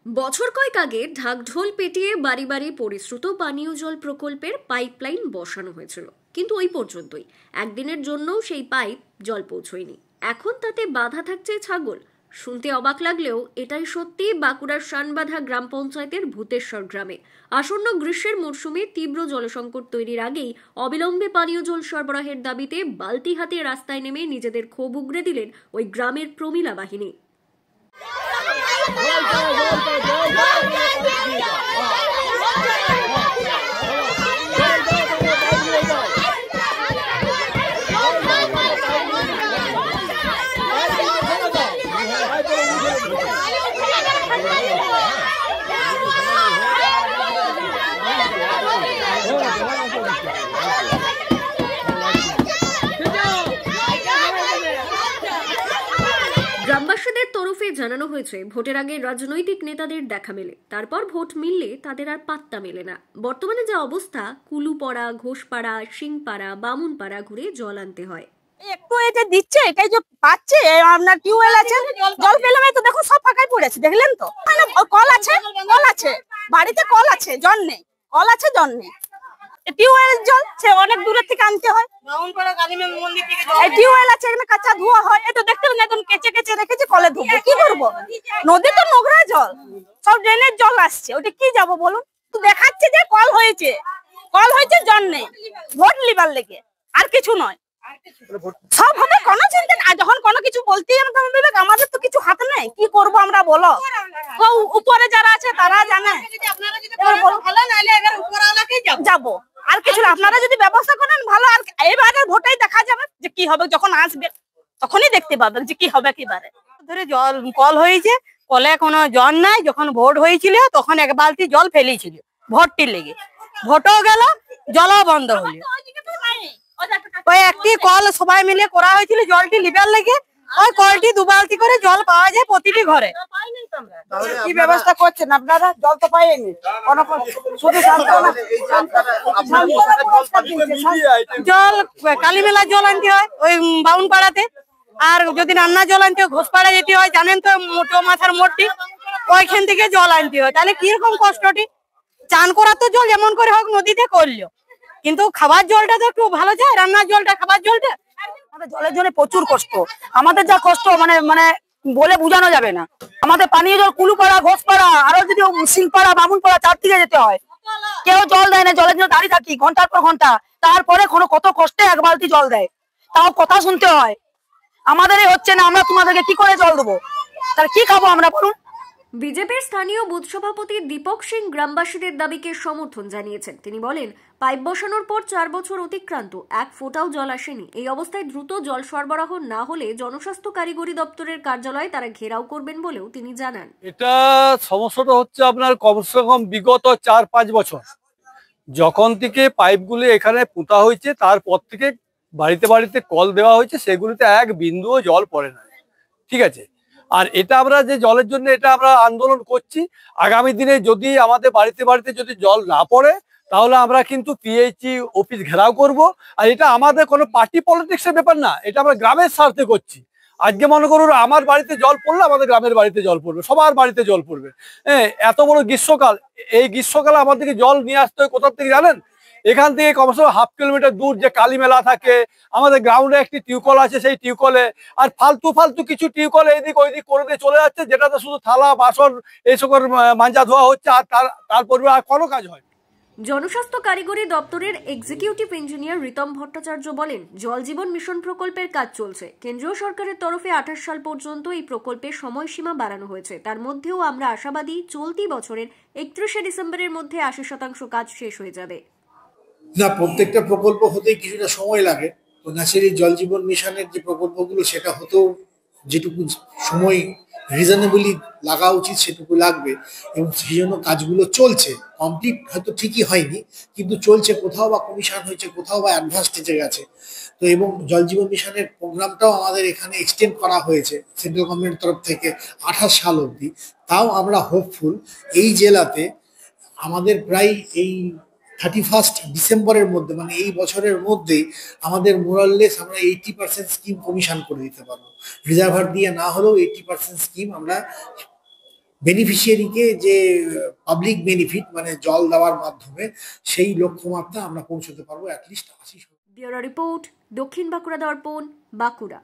বছর কয়েক আগে ঢাকঢোল পেটিয়ে বাড়ি বাড়ি পরিশ্রুত পানীয় জল প্রকল্পের পাইপলাইন বসানো হয়েছিল, কিন্তু ওই পর্যন্তই। একদিনের জন্যও সেই পাইপ জল পৌঁছয়নি। এখন তাতে বাধা থাকছে ছাগল। শুনতে অবাক লাগলেও এটাই সত্যি বাঁকুড়ার শানবাঁধা গ্রাম পঞ্চায়েতের ভূতেশ্বর গ্রামে। আসন্ন গ্রীষ্মের মরশুমে তীব্র জলসংকট তৈরির আগেই অবিলম্বে পানীয় জল সরবরাহের দাবিতে বালতি হাতে রাস্তায় নেমে নিজেদের ক্ষোভ উগরে দিলেন ওই গ্রামের প্রমীলা বাহিনী। গ্রামবাসীদের তরফে জানানো হয়েছে, ভোটের আগে রাজনৈতিক নেতাদের দেখা মেলে, তারপর ভোট মিললে তাদের আর পাত্তা মেলে না। বর্তমানে যা অবস্থা, কুলুপাড়া, ঘোষপাড়া, সিংপাড়া, বামুনপাড়া ঘুরে জল আনতে হয়। একটু এটা দিচ্ছে, এটাই যে পাচ্ছে। আপনার টিউবওয়েল আছে, জল পেলাম, তো দেখো সব ফাঁকাই পড়েছে, দেখলেন তো। কল আছে, কল আছে, বাড়িতে কল আছে, জল নেই। কল আছে, জল নেই। টিউবওয়েল জল সে অনেক দূরের থেকে আনতে হয়। টিউবওয়েল আছে, এখানে কাঁচা ধোয়া হয়। এটা দেখতে পেলেন একদম কেচে কেচে রেখেছে, কলে ধুবো কি করবো? নদী তো নোংরা জল, সব ড্রেনের জল আসছে, ওটা কি যাবো বলুন? তো দেখাচ্ছে যে কল হয়েছে, কল হয়েছে, জল নেই। ভোট লিবার লেগে, আর কিছু নয়। সব হবে, কোনো চিন্তা নেই। যখন কোনো কিছু বলতেই আমাদের তো কিছু হাত নেই, কি করব আমরা বলো? উপরে যারা আছে তারা জানে, যাবো আর কিছু। আপনারা যদি ব্যবস্থা করেন ভালো। আর এবারে ভোটেই দেখা যাবে যে কি হবে, যখন আসবে তখনই দেখতে পাবেন যে কি হবে। একেবারে ধরে জল কল হয়েছে, কলে কোনো জল নাই। যখন ভোট হয়েছিল তখন এক বালতি জল ফেলেছিল ভোটটির লেগে, ভোটও গেল, জলও বন্ধ হলো। ওই একটি কল সবাই মিলে করা হয়েছিল জলটি লিবার লেগে। ওই কলটি 2 বালতি করে জল পাওয়া যায় প্রতিটি ঘরে। কি ব্যবস্থা করছেন আপনারা? জল তো পাইনি, জল কালীমেলা জল আনতে হয় ওই বাউন পাড়াতে। আর যদি রান্না জল আনতে হয় ঘোষপাড়া যেতে হয়, জানেন তো, মোটো মাথার মোটটি, ওইখান থেকে জল আনতে হয়। তাহলে কিরকম কষ্টটি? চান করার তো জল যেমন করে হোক নদীতে করলো, কিন্তু খাবার জলটা তো একটু ভালো যায়, রান্নার জলটা, খাবার জলটা। আমাদের জলের জন্য প্রচুর কষ্ট। আমাদের যা কষ্ট মানে মানে বলে বোঝানো যাবে না। আমাদের পানীয় জল কুলুপাড়া, ঘোষপাড়া, আরো যদি সিংপাড়া, বামুনপাড়া, চারদিকে যেতে হয়। কেউ জল দেয় না, জলের জন্য দাঁড়িয়ে থাকি ঘন্টার পর ঘন্টা। তারপরে কত কষ্টে এক বালতি জল দেয়, তাও কথা শুনতে হয়। আমাদেরই হচ্ছে না, আমরা তোমাদেরকে কি করে জল দেবো? তাহলে কি খাবো আমরা বলুন? বিজেপির স্থানীয় বুথ সভাপতি দীপক সিং গ্রামবাসীদের দাবিকে সমর্থন জানিয়েছেন। তিনি বলেন, পাইপ বসানোর পর 4 বছর অতিক্রান্ত, এক ফোঁটাও জল আসেনি। এই অবস্থায় দ্রুত জল সরবরাহ না হলে জনস্বাস্থ্য কারিগরি দপ্তরের কার্যালয়ে তারা ঘেরাও করবেন বলেও তিনি জানান। এটা সমস্যাটা হচ্ছে আপনার কমসে কম বিগত 4-5 বছর যখন থেকে পাইপগুলো এখানে পোঁতা হয়েছে, তারপর থেকে বাড়িতে বাড়িতে কল দেওয়া হয়েছে, সেগুলিতে এক বিন্দুও জল পড়ে না। ঠিক আছে, আর এটা আমরা যে জলের জন্য এটা আমরা আন্দোলন করছি। আগামী দিনে যদি আমাদের বাড়িতে বাড়িতে যদি জল না পড়ে, তাহলে আমরা কিন্তু পিএইচই অফিস ঘেরাও করব। আর এটা আমাদের কোনো পার্টি পলিটিক্সের ব্যাপার না, এটা আমরা গ্রামের স্বার্থে করছি। আজকে মনে করুন আমার বাড়িতে জল পড়লে আমাদের গ্রামের বাড়িতে জল পড়বে, সবার বাড়িতে জল পড়বে। হ্যাঁ, এত বড় গ্রীষ্মকাল, এই গ্রীষ্মকালে আমাদেরকে জল নিয়ে আসতে হয় কোথা থেকে জানেন? এখান থেকে কমসে কম 1/2 কিলোমিটার দূর যে কালী মেলা থাকে, আমাদের গ্রাউন্ডে একটি টিউবকল আছে, সেই টিউবকলে। আর ফালতু ফালতু কিছু টিউবকল এইদিক ওইদিক করে দিয়ে চলে যাচ্ছে, যেটাতে শুধু থালা বাসন এইসব মাঞ্জা ধোয়া হচ্ছে, আর তারপরে আর কোনো কাজ হয়। জনস্বাস্থ্য কারিগরি দপ্তরের এক্সিকিউটিভ ইঞ্জিনিয়ার রিতম ভট্টাচার্য বলেন, জল জীবন মিশন প্রকল্পের কাজ চলছে। কেন্দ্রীয় সরকারের তরফে 28 সাল পর্যন্ত এই প্রকল্পের সময়সীমা বাড়ানো হয়েছে। তার মধ্যেও আমরা আশাবাদী চলতি বছরের 31শে ডিসেম্বরের মধ্যে 80% কাজ শেষ হয়ে যাবে। না, প্রত্যেকটা প্রকল্প হতেই কিছুটা সময় লাগে। তো ন্যাচারালি জল জীবন মিশনের যে প্রকল্পগুলো, সেটা হতেও যেটুকু সময় রিজনেবলি লাগা উচিত সেটুকু লাগবে, এবং সেই জন্য কাজগুলো চলছে। কমপ্লিট হয়তো ঠিকই হয়নি, কিন্তু চলছে। কোথাও বা কমিশন হয়েছে, কোথাও বা অ্যাডভান্স স্টেজে গেছে। তো এবং জল জীবন মিশনের প্রোগ্রামটাও আমাদের এখানে এক্সটেন্ড করা হয়েছে সেন্ট্রাল গভর্নমেন্টের তরফ থেকে 28 সাল অবধি। তাও আমরা হোপফুল এই জেলাতে আমাদের প্রায় এই 31 ডিসেম্বরের মধ্যে, মানে এই বছরের মধ্যেই আমাদের মোরাললেস আমরা 80% স্কিম কমিশন করে দিতে পারবো। রিজার্ভার দিয়ে না হলেও 80% স্কিম আমরা বেনিফিশিয়ারিকে যে পাবলিক বেনিফিট মানে জল দেওয়ার মাধ্যমে সেই লক্ষ্যমাত্রা আমরা পৌঁছতে পারবো অ্যাটলিস্ট 80। ব্যুরো রিপোর্ট, দক্ষিণ বাঁকুড়া দর্পণ, বাঁকুড়া।